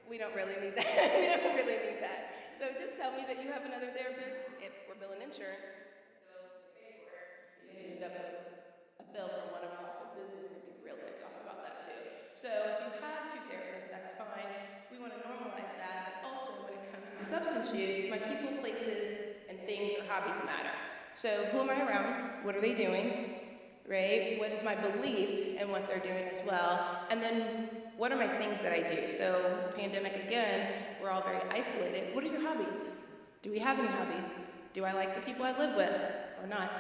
We don't really need that. We don't really need that. So just tell me that you have another therapist if we're billing insurance. So you guys end up with a bill from one of our offices, and you're gonna be real ticked off about that too. So if you have two therapists, that's fine. We want to normalize that. But also, when it comes to substance use, my people, places, and things or hobbies matter. So who am I around? What are they doing? Right? What is my belief in what they're doing as well? And then what are my things that I do? So the pandemic again, we're all very isolated. What are your hobbies? Do we have any hobbies? Do I like the people I live with or not?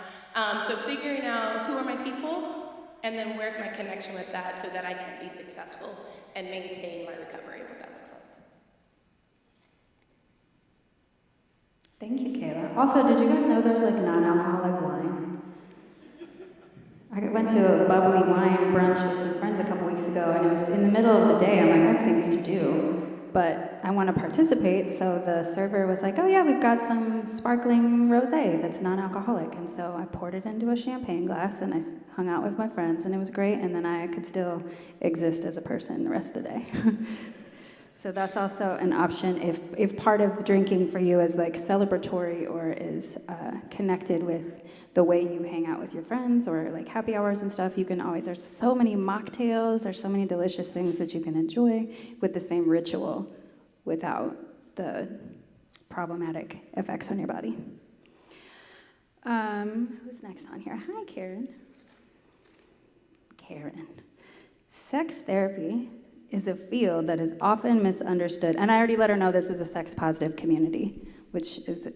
So figuring out who are my people, and then where's my connection with that so that I can be successful and maintain my recovery, what that looks like. Thank you, Kayla. Also, did you guys know there's like non-alcoholic wine? I went to a bubbly wine brunch with some friends a couple weeks ago, and it was in the middle of the day. I'm like, I have things to do, but I want to participate. So the server was like, oh yeah, we've got some sparkling rosé that's non-alcoholic. And so I poured it into a champagne glass, and I hung out with my friends, and it was great. And then I could still exist as a person the rest of the day. So that's also an option if part of drinking for you is like celebratory or is connected with the way you hang out with your friends or like happy hours and stuff. You can always, there's so many mocktails, there's so many delicious things that you can enjoy with the same ritual without the problematic effects on your body. Who's next on here? Hi, Karen. Karen. Sex therapy is a field that is often misunderstood. And I already let her know this is a sex-positive community, which is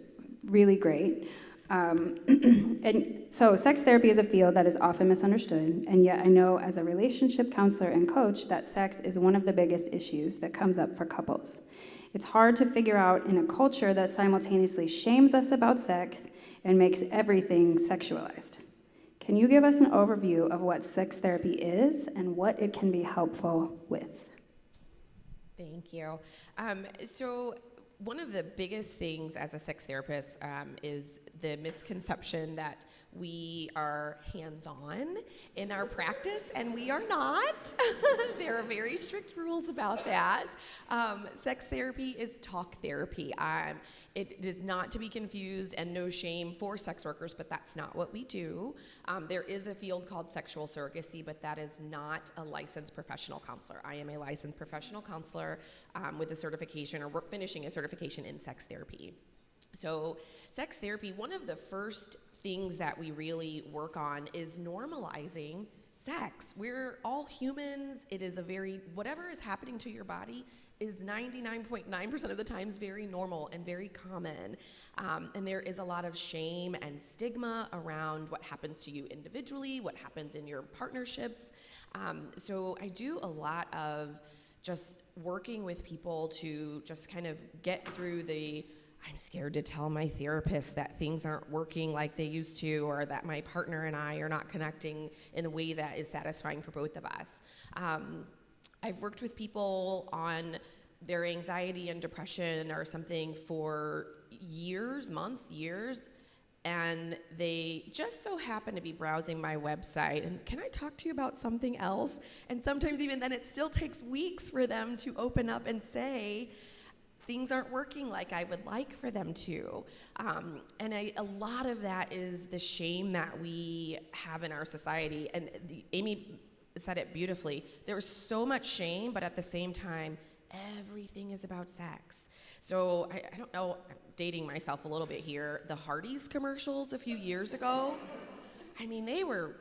really great. And so sex therapy is a field that is often misunderstood, and yet I know as a relationship counselor and coach that sex is one of the biggest issues that comes up for couples. It's hard to figure out in a culture that simultaneously shames us about sex and makes everything sexualized. Can you give us an overview of what sex therapy is and what it can be helpful with? Thank you. So one of the biggest things as a sex therapist is the misconception that we are hands-on in our practice, and we are not. There are very strict rules about that. Sex therapy is talk therapy. It is not to be confused, and no shame for sex workers, but that's not what we do. There is a field called sexual surrogacy, but that is not a licensed professional counselor. I am a licensed professional counselor with a certification, or finishing a certification in sex therapy. So sex therapy, one of the first things that we really work on is normalizing sex. We're all humans. It is whatever is happening to your body is 99.9% of the times very normal and very common. And there is a lot of shame and stigma around what happens to you individually, what happens in your partnerships. So I do a lot of just working with people to just kind of get through I'm scared to tell my therapist that things aren't working like they used to, or that my partner and I are not connecting in a way that is satisfying for both of us. I've worked with people on their anxiety and depression or something for years, months, years, and they just so happen to be browsing my website, and can I talk to you about something else? And sometimes even then it still takes weeks for them to open up and say, things aren't working like I would like for them to. And a lot of that is the shame that we have in our society. And Amy said it beautifully. There's so much shame, but at the same time, everything is about sex. So I don't know, I'm dating myself a little bit here. The Hardee's commercials a few years ago, I mean, they were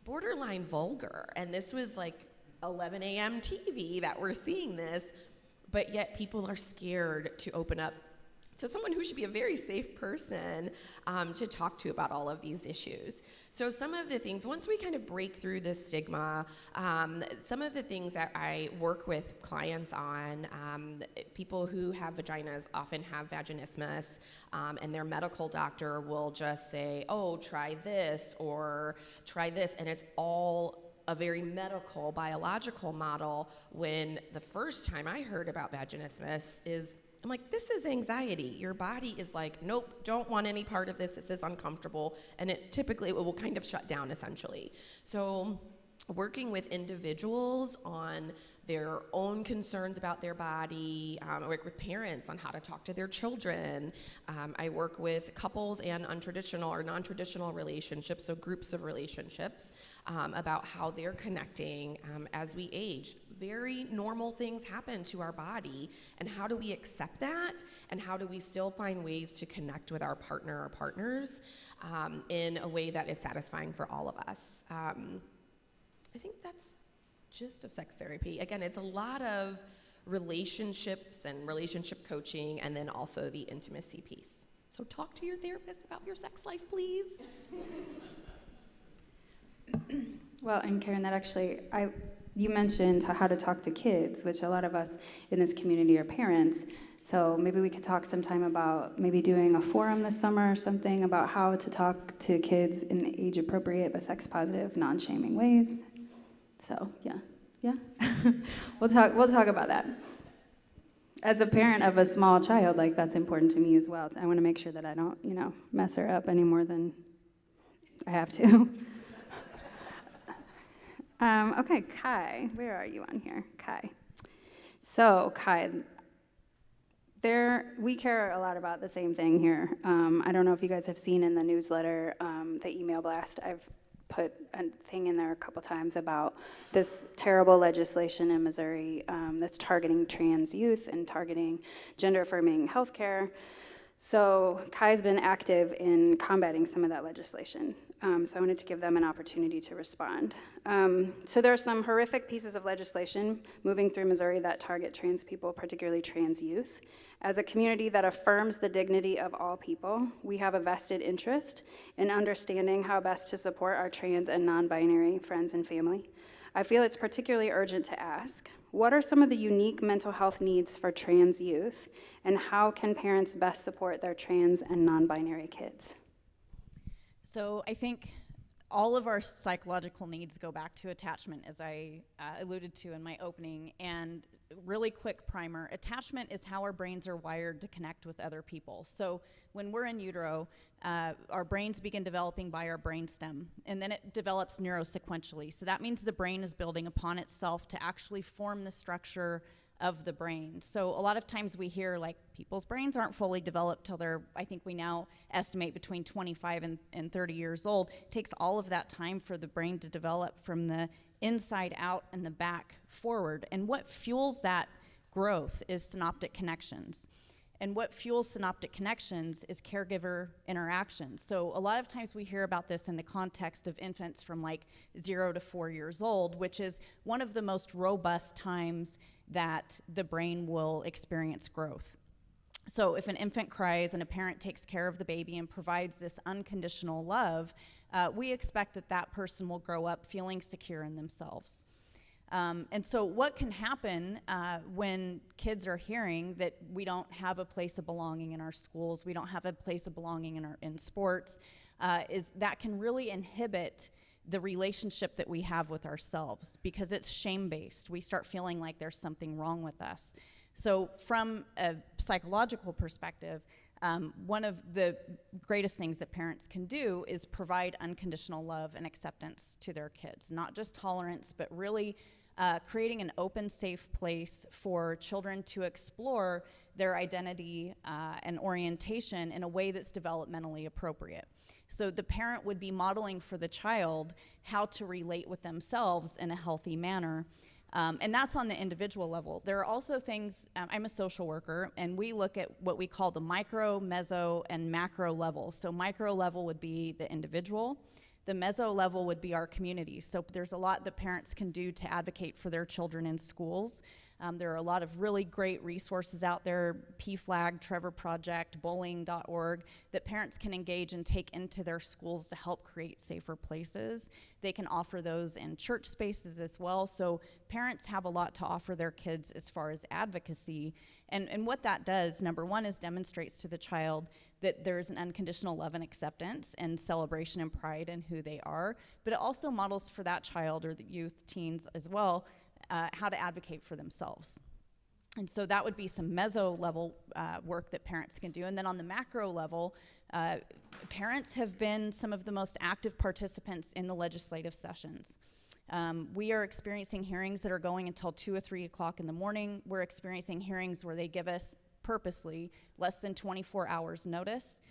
borderline vulgar. And this was like 11 a.m. TV that we're seeing this. But yet people are scared to open up to someone who should be a very safe person to talk to about all of these issues. So some of the things, once we kind of break through this stigma, some of the things that I work with clients on, people who have vaginas often have vaginismus, and their medical doctor will just say, oh, try this or try this, and it's all a very medical, biological model, when the first time I heard about vaginismus I'm like, this is anxiety. Your body is like, nope, don't want any part of this. This is uncomfortable. And it typically will kind of shut down, essentially. So working with individuals on their own concerns about their body. I work with parents on how to talk to their children. I work with couples and untraditional or non-traditional relationships, so groups of relationships, about how they're connecting as we age. Very normal things happen to our body, and how do we accept that, and how do we still find ways to connect with our partner or partners in a way that is satisfying for all of us. I think that's gist of sex therapy. Again, it's a lot of relationships and relationship coaching, and then also the intimacy piece. So talk to your therapist about your sex life, please. Well, and Karen, that actually, you mentioned how to talk to kids, which a lot of us in this community are parents. So maybe we could talk sometime about maybe doing a forum this summer or something about how to talk to kids in age-appropriate but sex-positive, non-shaming ways. So yeah, we'll talk about that. As a parent of a small child, like, that's important to me as well. I want to make sure that I don't, mess her up any more than I have to. Okay, Kai, where are you on here? Kai. So, Kai, we care a lot about the same thing here. I don't know if you guys have seen in the newsletter, the email blast, I've put a thing in there a couple times about this terrible legislation in Missouri that's targeting trans youth and targeting gender-affirming healthcare. So Kai's been active in combating some of that legislation. So I wanted to give them an opportunity to respond. So there are some horrific pieces of legislation moving through Missouri that target trans people, particularly trans youth. As a community that affirms the dignity of all people, we have a vested interest in understanding how best to support our trans and non-binary friends and family. I feel it's particularly urgent to ask, what are some of the unique mental health needs for trans youth, and how can parents best support their trans and non-binary kids? So I think all of our psychological needs go back to attachment, as I alluded to in my opening. And really quick primer, attachment is how our brains are wired to connect with other people. So when we're in utero, our brains begin developing by our brainstem, and then it develops neurosequentially. So that means the brain is building upon itself to actually form the structure of the brain. So a lot of times we hear, like, people's brains aren't fully developed till they're, I think we now estimate between 25 and 30 years old. It takes all of that time for the brain to develop from the inside out and the back forward. And what fuels that growth is synaptic connections. And what fuels synaptic connections is caregiver interaction. So a lot of times we hear about this in the context of infants from like 0 to 4 years old, which is one of the most robust times that the brain will experience growth. So if an infant cries and a parent takes care of the baby and provides this unconditional love, we expect that that person will grow up feeling secure in themselves. And so what can happen when kids are hearing that we don't have a place of belonging in our schools, we don't have a place of belonging in sports, is that can really inhibit the relationship that we have with ourselves, because it's shame-based. We start feeling like there's something wrong with us. So from a psychological perspective, one of the greatest things that parents can do is provide unconditional love and acceptance to their kids. Not just tolerance, but really creating an open, safe place for children to explore their identity and orientation in a way that's developmentally appropriate. So the parent would be modeling for the child how to relate with themselves in a healthy manner. And that's on the individual level. There are also things, I'm a social worker, and we look at what we call the micro, meso, and macro level. So micro level would be the individual. The meso level would be our community. So there's a lot that parents can do to advocate for their children in schools. There are a lot of really great resources out there, PFLAG, Trevor Project, bowling.org, that parents can engage and take into their schools to help create safer places. They can offer those in church spaces as well. So parents have a lot to offer their kids as far as advocacy. And what that does, number one, is demonstrates to the child that there's an unconditional love and acceptance and celebration and pride in who they are. But it also models for that child, or the youth, teens as well, how to advocate for themselves. And so that would be some meso level work that parents can do. And then on the macro level, parents have been some of the most active participants in the legislative sessions. We are experiencing hearings that are going until 2 or 3 o'clock in the morning. We're experiencing hearings where they give us purposely less than 24 hours notice.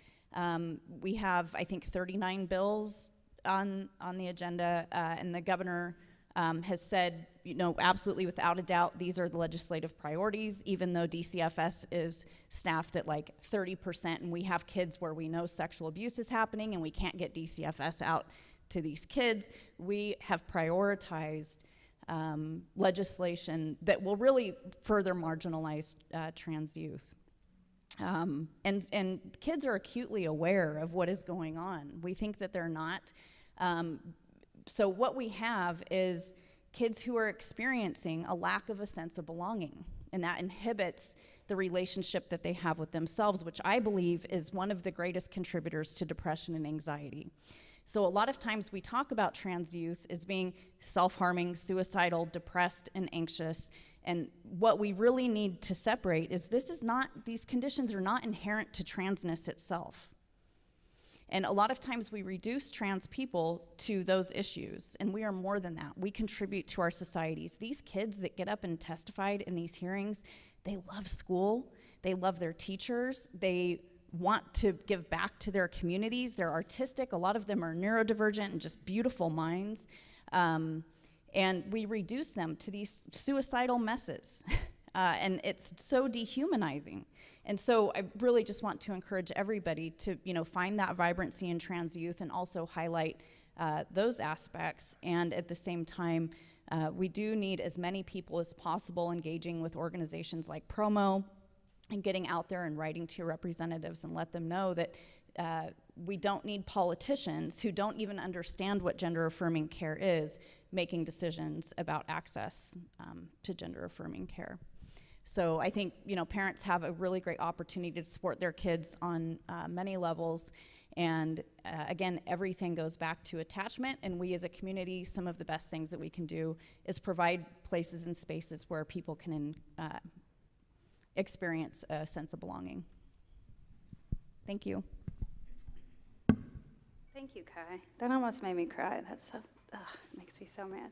We have, I think, 39 bills on the agenda, and the governor has said, absolutely without a doubt, these are the legislative priorities, even though DCFS is staffed at like 30%, and we have kids where we know sexual abuse is happening and we can't get DCFS out to these kids. We have prioritized legislation that will really further marginalize trans youth. And kids are acutely aware of what is going on. We think that they're not. So what we have is kids who are experiencing a lack of a sense of belonging, and that inhibits the relationship that they have with themselves, which I believe is one of the greatest contributors to depression and anxiety. So a lot of times we talk about trans youth as being self-harming, suicidal, depressed, and anxious. And what we really need to separate is these conditions are not inherent to transness itself. And a lot of times we reduce trans people to those issues, and we are more than that. We contribute to our societies. These kids that get up and testified in these hearings, they love school, they love their teachers, they want to give back to their communities, they're artistic, a lot of them are neurodivergent and just beautiful minds. And we reduce them to these suicidal messes. And it's so dehumanizing. And so I really just want to encourage everybody to, find that vibrancy in trans youth and also highlight those aspects. And at the same time, we do need as many people as possible engaging with organizations like Promo and getting out there and writing to your representatives and let them know that we don't need politicians who don't even understand what gender-affirming care is making decisions about access to gender-affirming care. So I think, parents have a really great opportunity to support their kids on many levels. And again, everything goes back to attachment. And we as a community, some of the best things that we can do is provide places and spaces where people can experience a sense of belonging. Thank you. Thank you, Kai. That almost made me cry. That stuff makes me so mad.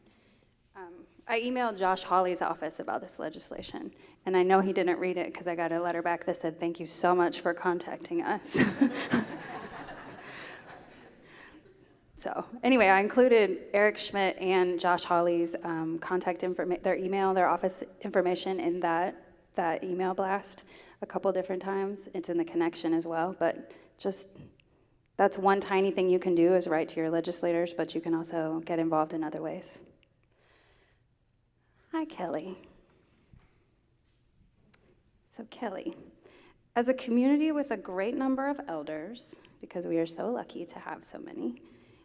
I emailed Josh Hawley's office about this legislation, and I know he didn't read it because I got a letter back that said, "Thank you so much for contacting us." So anyway, I included Eric Schmidt and Josh Hawley's contact information, their email, their office information in that email blast a couple different times. It's in the connection as well, but just that's one tiny thing you can do is write to your legislators, but you can also get involved in other ways. Hi, Kelly. So Kelly, as a community with a great number of elders, because we are so lucky to have so many,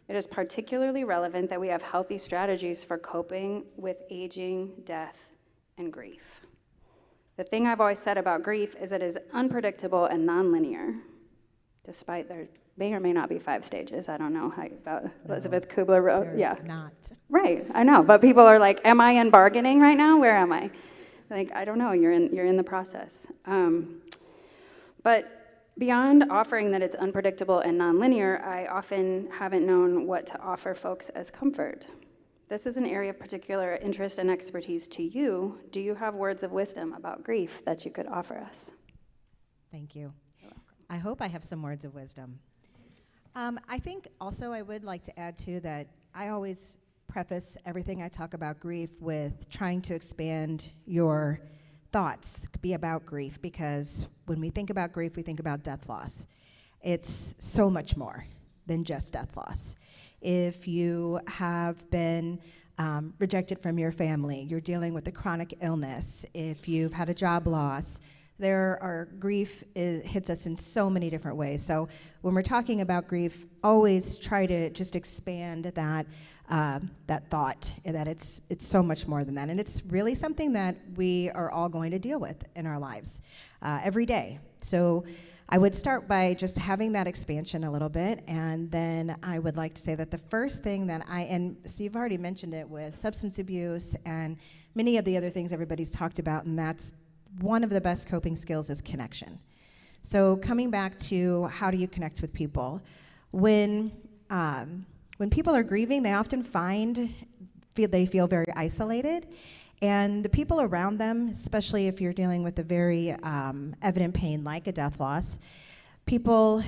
it is particularly relevant that we have healthy strategies for coping with aging, death, and grief. The thing I've always said about grief is it is unpredictable and nonlinear, despite there may or may not be 5 stages. I don't know how about Elizabeth Kubler-Ross. Yeah, not. Right, I know, but people are like, am I in bargaining right now? Where am I? Like, I don't know, you're in the process. But beyond offering that it's unpredictable and nonlinear, I often haven't known what to offer folks as comfort. This is an area of particular interest and expertise to you. Do you have words of wisdom about grief that you could offer us? Thank you. I hope I have some words of wisdom. I think also I would like to add too that I always preface everything I talk about grief with trying to expand your thoughts to be about grief, because when we think about grief, we think about death loss. It's so much more than just death loss. If you have been rejected from your family, you're dealing with a chronic illness, if you've had a job loss, grief hits us in so many different ways. So when we're talking about grief, always try to just expand that thought, that it's so much more than that. And it's really something that we are all going to deal with in our lives every day. So I would start by just having that expansion a little bit, and then I would like to say that the first thing that and Steve already mentioned it with substance abuse and many of the other things everybody's talked about, and that's one of the best coping skills is connection. So coming back to how do you connect with people? When people are grieving, they often find they feel very isolated. And the people around them, especially if you're dealing with a very evident pain like a death loss, people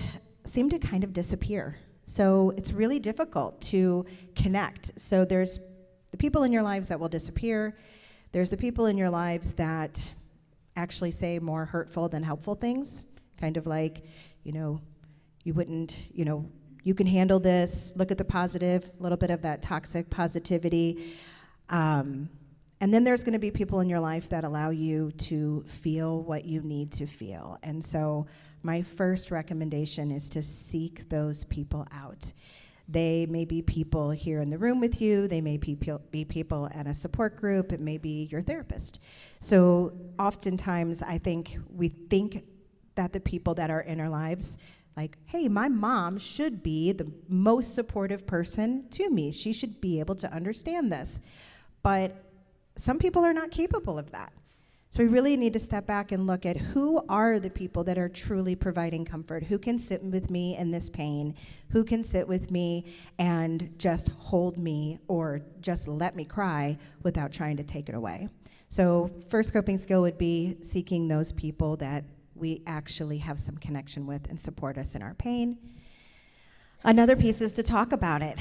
seem to kind of disappear. So it's really difficult to connect. So there's the people in your lives that will disappear. There's the people in your lives that actually say more hurtful than helpful things, kind of like, you wouldn't, you can handle this, look at the positive, a little bit of that toxic positivity. And then there's going to be people in your life that allow you to feel what you need to feel. And so my first recommendation is to seek those people out. They may be people here in the room with you. They may be people at a support group. It may be your therapist. So oftentimes I think we think that the people that are in our lives, like, hey, my mom should be the most supportive person to me. She should be able to understand this. But some people are not capable of that. So we really need to step back and look at who are the people that are truly providing comfort, who can sit with me in this pain, who can sit with me and just hold me or just let me cry without trying to take it away. So first coping skill would be seeking those people that we actually have some connection with and support us in our pain. Another piece is to talk about it.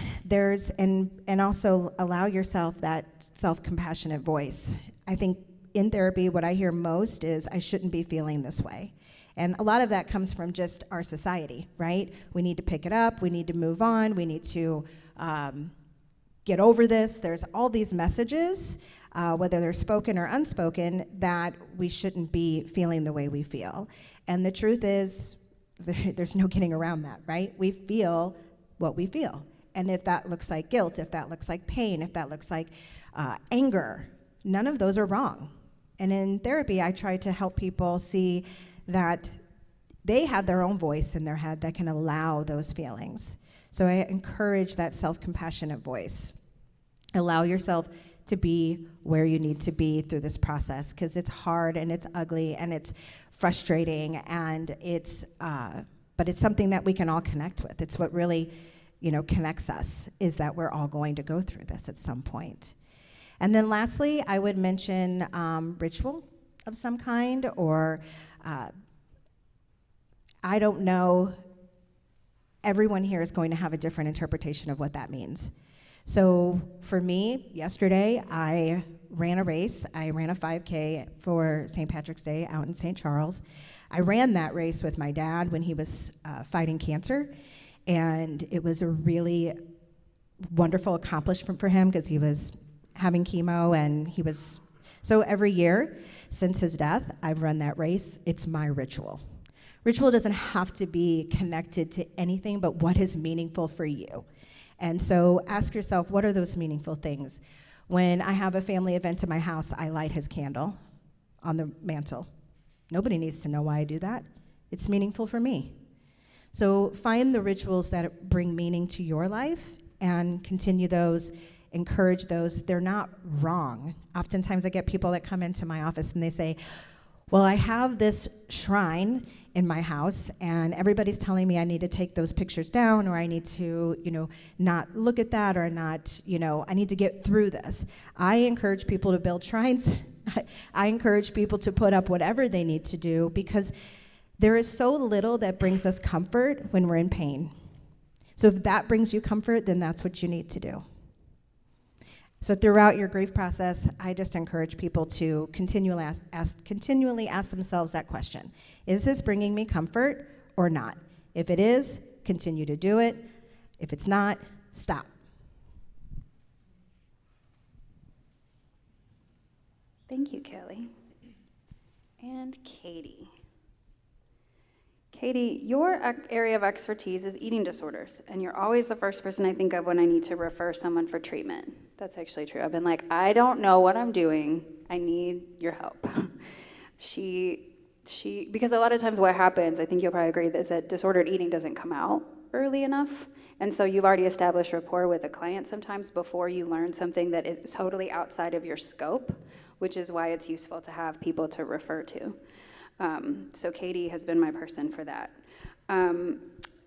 And also allow yourself that self-compassionate voice. I think in therapy, what I hear most is, I shouldn't be feeling this way. And a lot of that comes from just our society, right? We need to pick it up, we need to move on, we need to get over this. There's all these messages, whether they're spoken or unspoken, that we shouldn't be feeling the way we feel. And the truth is, there's no getting around that, right? We feel what we feel. And if that looks like guilt, if that looks like pain, if that looks like anger, none of those are wrong. And in therapy, I try to help people see that they have their own voice in their head that can allow those feelings. So I encourage that self-compassionate voice. Allow yourself to be where you need to be through this process, because it's hard and it's ugly and it's frustrating, and but it's something that we can all connect with. It's what really, connects us, is that we're all going to go through this at some point. And then lastly, I would mention ritual of some kind, or I don't know, everyone here is going to have a different interpretation of what that means. So for me, yesterday, I ran a race. I ran a 5K for St. Patrick's Day out in St. Charles. I ran that race with my dad when he was fighting cancer, and it was a really wonderful accomplishment for him because he was having chemo, and so every year since his death, I've run that race. It's my ritual. Ritual doesn't have to be connected to anything but what is meaningful for you. And so ask yourself, what are those meaningful things? When I have a family event in my house, I light his candle on the mantle. Nobody needs to know why I do that. It's meaningful for me. So find the rituals that bring meaning to your life and continue those, encourage those. They're not wrong. Oftentimes I get people that come into my office and they say, well, I have this shrine in my house, and everybody's telling me I need to take those pictures down, or I need to, not look at that, or not, I need to get through this. I encourage people to build shrines. I encourage people to put up whatever they need to do, because there is so little that brings us comfort when we're in pain. So if that brings you comfort, then that's what you need to do. So throughout your grief process, I just encourage people to continually ask themselves that question. Is this bringing me comfort or not? If it is, continue to do it. If it's not, stop. Thank you, Kelly. And Katie. Katie, your area of expertise is eating disorders, and you're always the first person I think of when I need to refer someone for treatment. That's actually true. I've been like, I don't know what I'm doing. I need your help. Because a lot of times what happens, I think you'll probably agree, is that disordered eating doesn't come out early enough. And so you've already established rapport with a client sometimes before you learn something that is totally outside of your scope, which is why it's useful to have people to refer to. So Katie has been my person for that.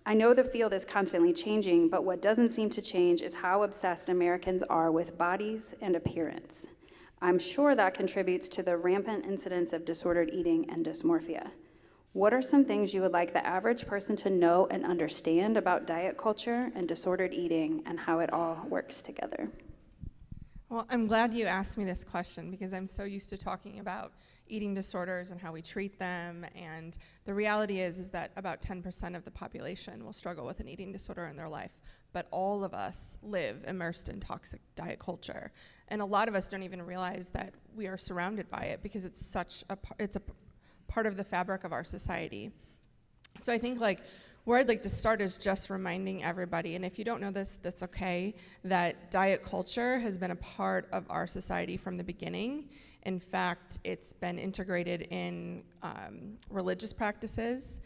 I know the field is constantly changing, but what doesn't seem to change is how obsessed Americans are with bodies and appearance. I'm sure that contributes to the rampant incidence of disordered eating and dysmorphia. What are some things you would like the average person to know and understand about diet culture and disordered eating and how it all works together? Well, I'm glad you asked me this question because I'm so used to talking about eating disorders and how we treat them, and the reality is that about 10% of the population will struggle with an eating disorder in their life, but all of us live immersed in toxic diet culture, and a lot of us don't even realize that we are surrounded by it because it's a part of the fabric of our society. So I think where I'd like to start is just reminding everybody, and if you don't know this, that's okay, that diet culture has been a part of our society from the beginning. In fact, it's been integrated in religious practices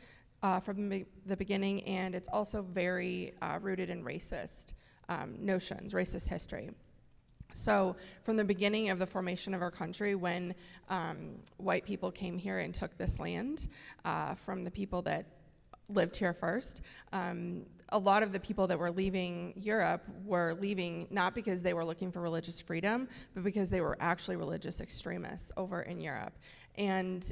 from the beginning, and it's also very rooted in racist notions, racist history. So from the beginning of the formation of our country, when white people came here and took this land from the people that lived here first, a lot of the people that were leaving Europe were leaving not because they were looking for religious freedom, but because they were actually religious extremists over in Europe. And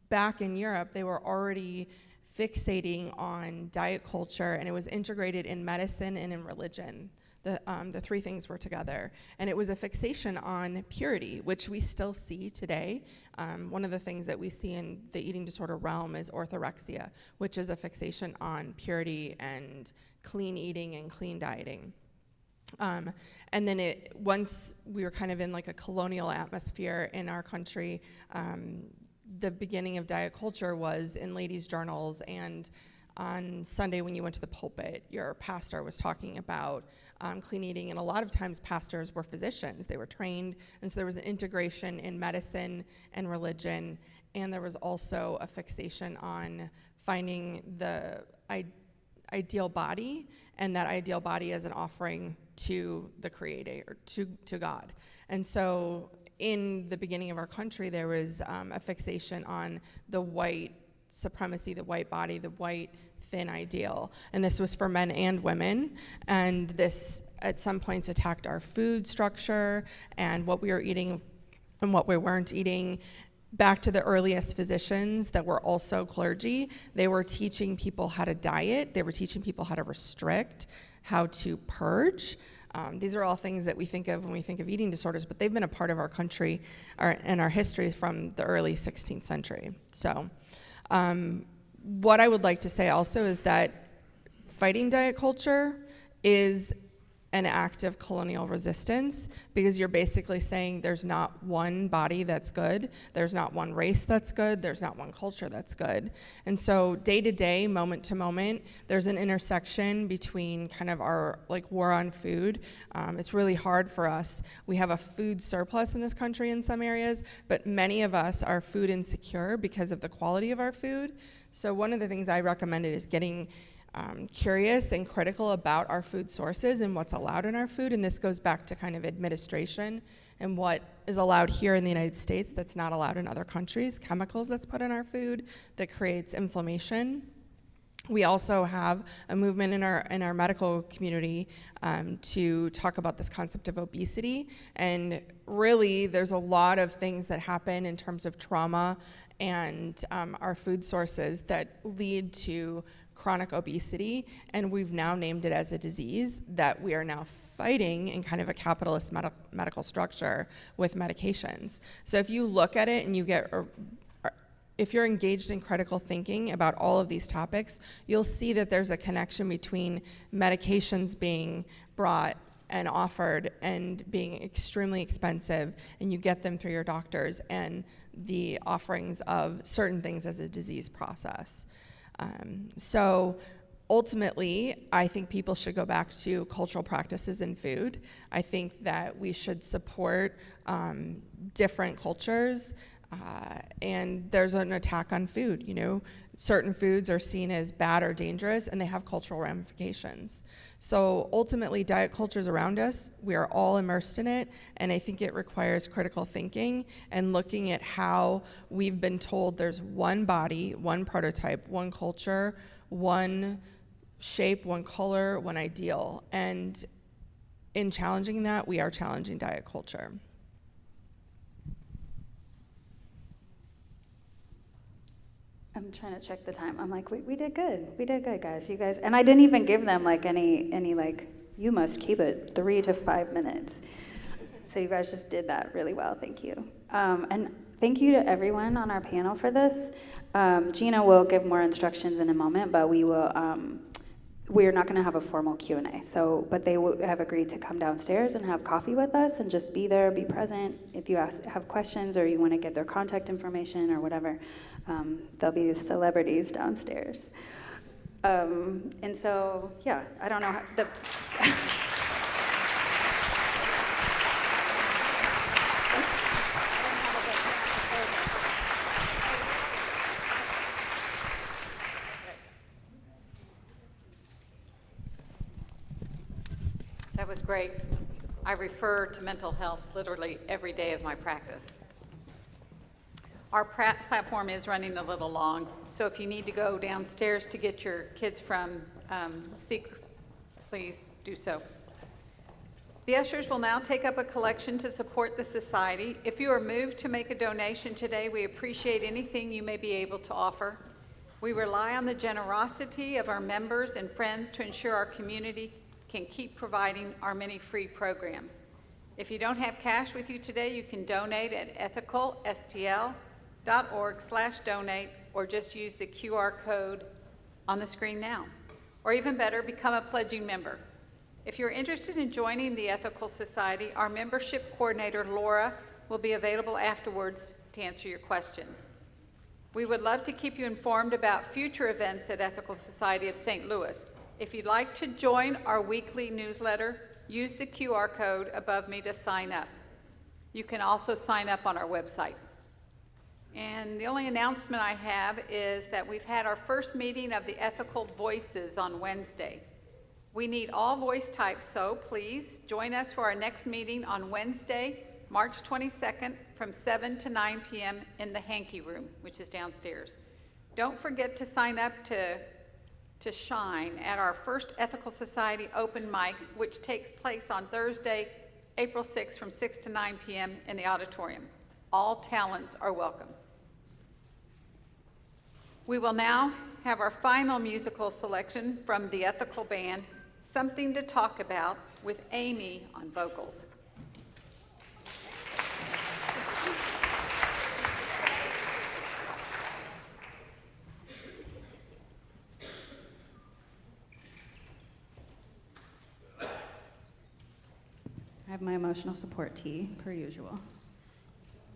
back in Europe, they were already fixating on diet culture, and it was integrated in medicine and in religion. The three things were together. And it was a fixation on purity, which we still see today. One of the things that we see in the eating disorder realm is orthorexia, which is a fixation on purity and clean eating and clean dieting. And then once we were kind of in a colonial atmosphere in our country, the beginning of diet culture was in ladies' journals, and on Sunday when you went to the pulpit, your pastor was talking about clean eating, and a lot of times pastors were physicians. They were trained, and so there was an integration in medicine and religion, and there was also a fixation on finding the ideal body, and that ideal body as an offering to the Creator, or to God. And so in the beginning of our country, there was a fixation on the white supremacy, the white body, the white thin ideal. And this was for men and women. And this, at some points, attacked our food structure and what we were eating and what we weren't eating. Back to the earliest physicians that were also clergy, they were teaching people how to diet. They were teaching people how to restrict, how to purge. These are all things that we think of when we think of eating disorders, but they've been a part of our country and our history from the early 16th century. So what I would like to say also is that fighting diet culture is an act of colonial resistance, because you're basically saying there's not one body that's good, there's not one race that's good, there's not one culture that's good. And so day to day, moment to moment, there's an intersection between kind of our war on food. It's really hard for us. We have a food surplus in this country in some areas, but many of us are food insecure because of the quality of our food. So one of the things I recommended is getting curious and critical about our food sources and what's allowed in our food. And this goes back to kind of administration and what is allowed here in the United States that's not allowed in other countries, chemicals that's put in our food that creates inflammation. We also have a movement in our medical community to talk about this concept of obesity. And really, there's a lot of things that happen in terms of trauma and our food sources that lead to chronic obesity, and we've now named it as a disease that we are now fighting in kind of a capitalist medical structure with medications. So if you look at it and if you're engaged in critical thinking about all of these topics, you'll see that there's a connection between medications being brought and offered and being extremely expensive, and you get them through your doctors, and the offerings of certain things as a disease process. So ultimately, I think people should go back to cultural practices in food. I think that we should support different cultures, and there's an attack on food. Certain foods are seen as bad or dangerous, and they have cultural ramifications. So ultimately, diet culture is around us. We are all immersed in it, and I think it requires critical thinking and looking at how we've been told there's one body, one prototype, one culture, one shape, one color, one ideal. And in challenging that, we are challenging diet culture. I'm trying to check the time. I'm like, we did good. We did good, guys. You guys, and I didn't even give them like any like, you must keep it 3 to 5 minutes. So you guys just did that really well. Thank you. And thank you to everyone on our panel for this. Gina will give more instructions in a moment, but we will. We're not going to have a formal Q&A. So, but they have agreed to come downstairs and have coffee with us and just be there, be present. If you have questions or you want to get their contact information or whatever, there'll be celebrities downstairs. And so, yeah, I don't know how the. That was great. I refer to mental health literally every day of my practice. Our platform is running a little long, so if you need to go downstairs to get your kids from Seek, please do so. The ushers will now take up a collection to support the society. If you are moved to make a donation today, we appreciate anything you may be able to offer. We rely on the generosity of our members and friends to ensure our community can keep providing our many free programs. If you don't have cash with you today, you can donate at ethicalstl.org/donate or just use the QR code on the screen now. Or even better, become a pledging member. If you're interested in joining the Ethical Society, our membership coordinator, Laura, will be available afterwards to answer your questions. We would love to keep you informed about future events at Ethical Society of St. Louis. If you'd like to join our weekly newsletter, use the QR code above me to sign up. You can also sign up on our website. And the only announcement I have is that we've had our first meeting of the Ethical Voices on Wednesday. We need all voice types, so please join us for our next meeting on Wednesday, March 22nd from 7 to 9 p.m. in the Hankey Room, which is downstairs. Don't forget to sign up to shine at our first Ethical Society open mic, which takes place on Thursday, April 6th from 6 to 9 p.m. in the auditorium. All talents are welcome. We will now have our final musical selection from the Ethical Band, Something to Talk About, with Amy on vocals. I have my emotional support tea, per usual.